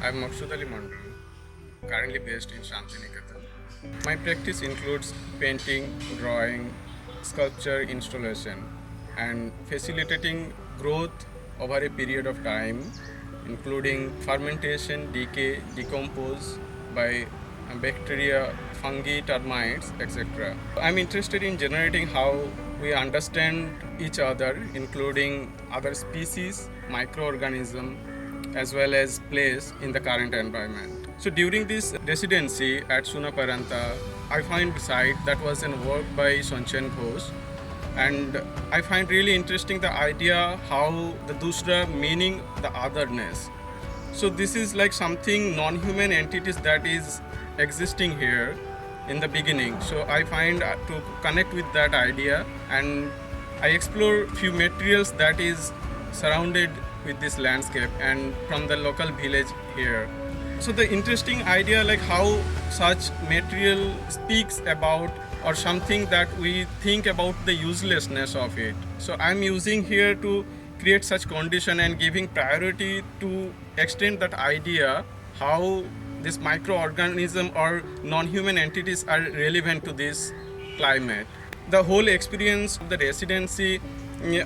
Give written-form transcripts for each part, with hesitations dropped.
I'm Maksud Ali Mondal, currently based in Shantiniketan. My practice includes painting, drawing, sculpture, installation, and facilitating growth over a period of time, including fermentation, decay, decompose by bacteria, fungi, termites, etc. I'm interested in generating how we understand each other, including other species, microorganisms, as well as place in the current environment. So during this residency at Sunaparanta, I find a site that was a work by Sanchayan Ghosh, and I find really interesting the idea how the DOOSRA meaning the otherness. So this is like something non-human entities that is existing here in the beginning. So I find to connect with that idea, and I explore few materials that is surrounded with this landscape and from the local village here. So the interesting idea like how such material speaks about or something that we think about the uselessness of it. So I'm using here to create such condition and giving priority to extend that idea how this microorganism or non-human entities are relevant to this climate. The whole experience of the residency,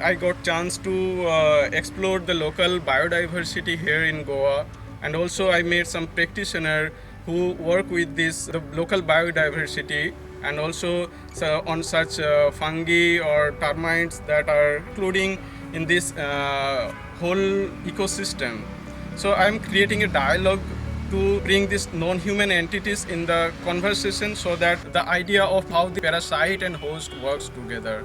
I got chance to explore the local biodiversity here in Goa, and also I met some practitioner who work with this the local biodiversity and also on such fungi or termites that are including in this whole ecosystem. So I'm creating a dialogue to bring these non-human entities in the conversation so that the idea of how the parasite and host works together.